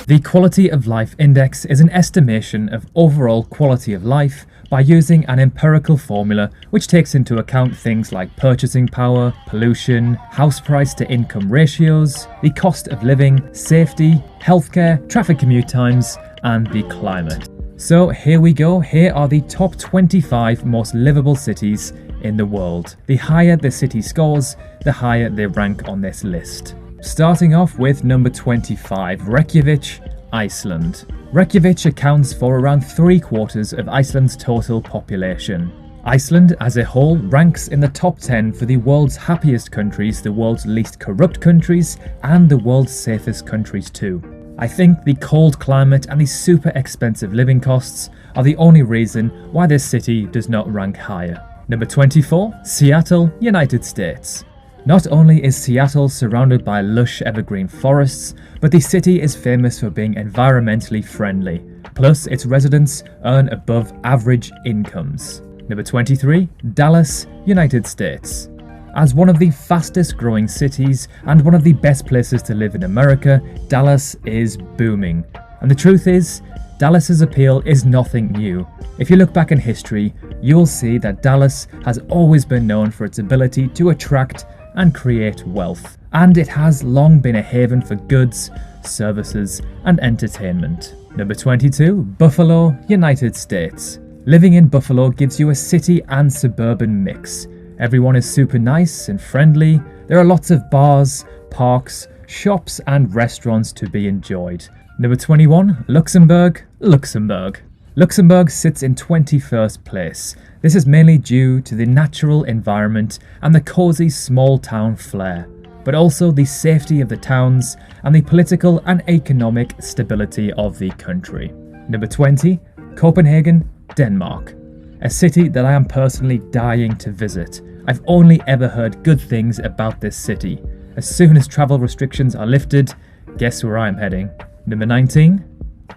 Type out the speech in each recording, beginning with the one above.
The Quality of Life Index is an estimation of overall quality of life by using an empirical formula which takes into account things like purchasing power, pollution, house price to income ratios, the cost of living, safety, healthcare, traffic commute times, and the climate. So here we go, here are the top 25 most livable cities in the world. The higher the city scores, the higher they rank on this list. Starting off with number 25, Reykjavik, Iceland. Reykjavik accounts for around 3/4 of Iceland's total population. Iceland as a whole ranks in the top 10 for the world's happiest countries, the world's least corrupt countries, and the world's safest countries too. I think the cold climate and the super expensive living costs are the only reason why this city does not rank higher. Number 24, Seattle, United States. Not only is Seattle surrounded by lush evergreen forests, but the city is famous for being environmentally friendly. Plus, its residents earn above average incomes. Number 23, Dallas, United States. As one of the fastest growing cities and one of the best places to live in America, Dallas is booming. And the truth is, Dallas's appeal is nothing new. If you look back in history, you'll see that Dallas has always been known for its ability to attract and create wealth. And it has long been a haven for goods, services, and entertainment. Number 22, Buffalo, United States. Living in Buffalo gives you a city and suburban mix. Everyone is super nice and friendly. There are lots of bars, parks, shops, and restaurants to be enjoyed. Number 21, Luxembourg, Luxembourg. Luxembourg sits in 21st place. This is mainly due to the natural environment and the cosy small town flair, but also the safety of the towns and the political and economic stability of the country. Number 20, Copenhagen, Denmark. A city that I am personally dying to visit. I've only ever heard good things about this city. As soon as travel restrictions are lifted, guess where I'm heading? Number 19,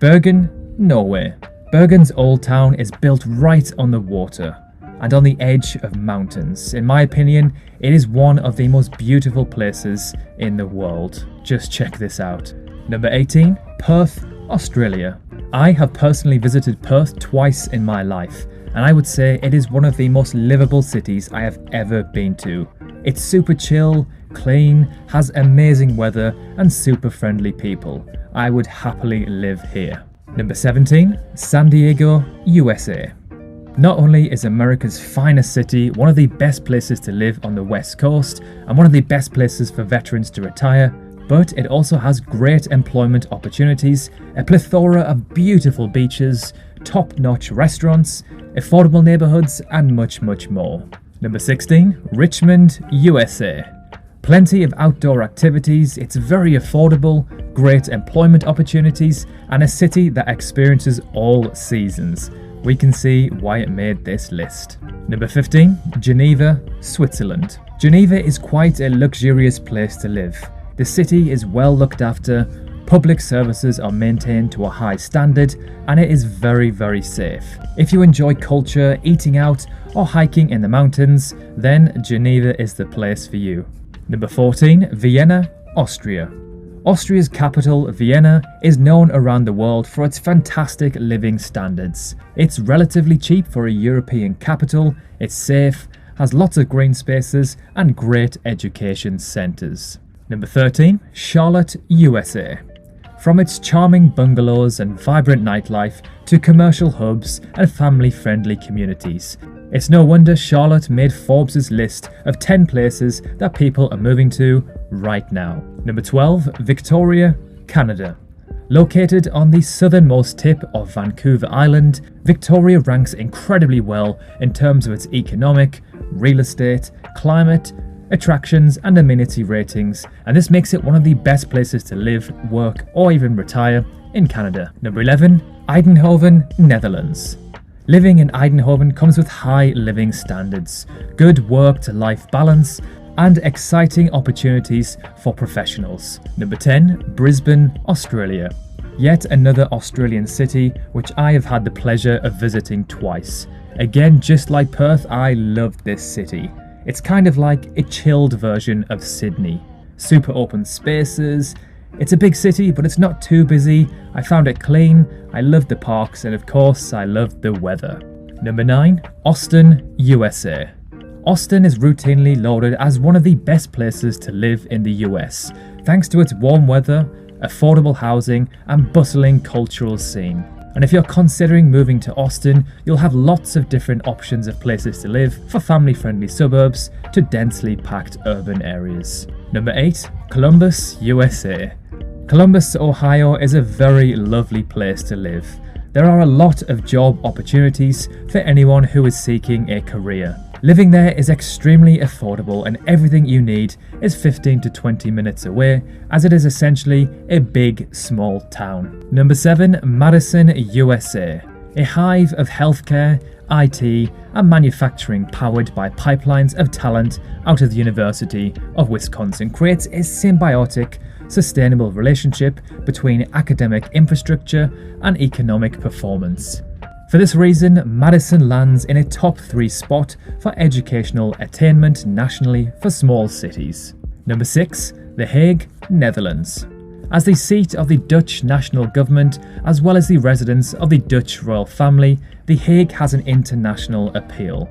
Bergen, Norway. Bergen's old town is built right on the water and on the edge of mountains. In my opinion, it is one of the most beautiful places in the world. Just check this out. Number 18, Perth, Australia. I have personally visited Perth twice in my life, and I would say it is one of the most livable cities I have ever been to. It's super chill, clean, has amazing weather, and super friendly people. I would happily live here. Number 17, San Diego, USA. Not only is America's finest city one of the best places to live on the West Coast and one of the best places for veterans to retire, but it also has great employment opportunities, a plethora of beautiful beaches, top-notch restaurants, affordable neighborhoods, and much, much more. Number 16, Richmond, USA. Plenty of outdoor activities, it's very affordable, great employment opportunities, and a city that experiences all seasons. We can see why it made this list. Number 15, Geneva, Switzerland. Geneva is quite a luxurious place to live. The city is well looked after, public services are maintained to a high standard, and it is very, very safe. If you enjoy culture, eating out, or hiking in the mountains, then Geneva is the place for you. Number 14, Vienna, Austria. Austria's capital, Vienna, is known around the world for its fantastic living standards. It's relatively cheap for a European capital, it's safe, has lots of green spaces, and great education centres. Number 13, Charlotte, USA. From its charming bungalows and vibrant nightlife to commercial hubs and family-friendly communities, it's no wonder Charlotte made Forbes' list of 10 places that people are moving to right now. Number 12, Victoria, Canada. Located on the southernmost tip of Vancouver Island, Victoria ranks incredibly well in terms of its economic, real estate, climate, attractions, and amenity ratings, and this makes it one of the best places to live, work, or even retire in Canada. Number 11, Eindhoven, Netherlands. Living in Eindhoven comes with high living standards, good work-to-life balance, and exciting opportunities for professionals. Number 10, Brisbane, Australia. Yet another Australian city which I have had the pleasure of visiting twice. Again, just like Perth, I loved this city. It's kind of like a chilled version of Sydney. Super open spaces, It's a big city, but it's not too busy. I found it clean, I loved the parks, and of course, I loved the weather. Number 9. Austin, USA. Austin is routinely lauded as one of the best places to live in the US, thanks to its warm weather, affordable housing, and bustling cultural scene. And if you're considering moving to Austin, you'll have lots of different options of places to live, for family-friendly suburbs to densely packed urban areas. Number 8. Columbus, USA. Columbus, Ohio is a very lovely place to live. There are a lot of job opportunities for anyone who is seeking a career. Living there is extremely affordable and everything you need is 15 to 20 minutes away, as it is essentially a big, small town. Number 7. Madison, USA. A hive of healthcare, IT, and manufacturing powered by pipelines of talent out of the University of Wisconsin creates a symbiotic, sustainable relationship between academic infrastructure and economic performance. For this reason, Madison lands in a top 3 spot for educational attainment nationally for small cities. Number 6. The Hague, Netherlands. As the seat of the Dutch national government, as well as the residence of the Dutch royal family, The Hague has an international appeal.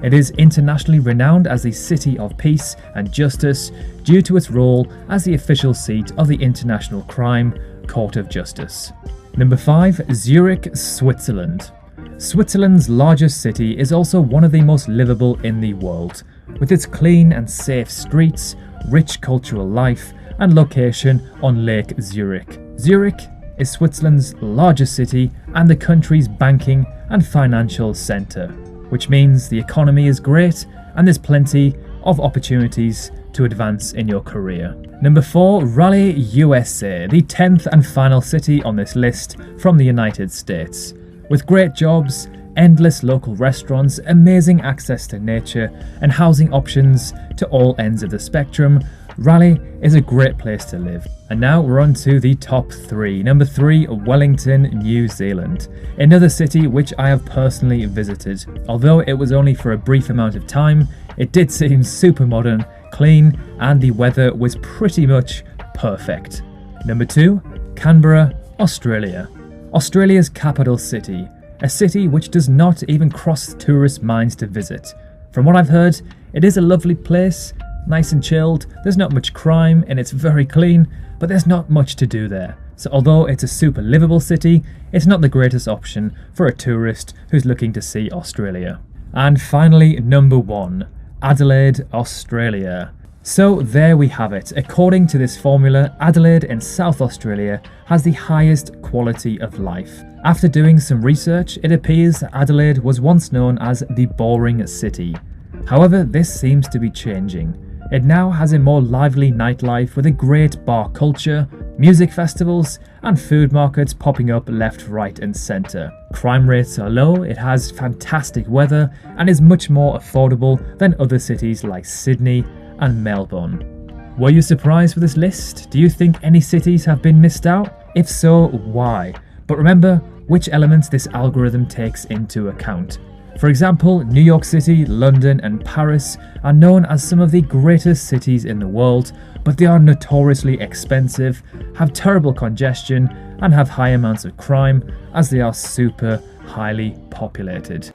It is internationally renowned as the City of Peace and Justice due to its role as the official seat of the International Crime Court of Justice. Number 5. Zurich, Switzerland. Switzerland's largest city is also one of the most livable in the world, with its clean and safe streets, rich cultural life, and location on Lake Zurich. Zurich is Switzerland's largest city and the country's banking and financial centre, which means the economy is great and there's plenty of opportunities to advance in your career. Number 4. Raleigh, USA, the 10th and final city on this list from the United States. With great jobs, endless local restaurants, amazing access to nature, and housing options to all ends of the spectrum, Raleigh is a great place to live. And now we're on to the top 3. Number 3. Wellington, New Zealand. Another city which I have personally visited. Although it was only for a brief amount of time, it did seem super modern, clean, and the weather was pretty much perfect. Number 2. Canberra, Australia. Australia's capital city. A city which does not even cross tourist minds to visit. From what I've heard, it is a lovely place, nice and chilled, there's not much crime and it's very clean, but there's not much to do there. So although it's a super livable city, it's not the greatest option for a tourist who's looking to see Australia. And finally, number 1, Adelaide, Australia. So there we have it. According to this formula, Adelaide in South Australia has the highest quality of life. After doing some research, it appears that Adelaide was once known as the boring city. However, this seems to be changing. It now has a more lively nightlife with a great bar culture, music festivals, and food markets popping up left, right, and centre. Crime rates are low, it has fantastic weather, and is much more affordable than other cities like Sydney and Melbourne. Were you surprised with this list? Do you think any cities have been missed out? If so, why? But remember which elements this algorithm takes into account. For example, New York City, London, and Paris are known as some of the greatest cities in the world, but they are notoriously expensive, have terrible congestion, and have high amounts of crime as they are super highly populated.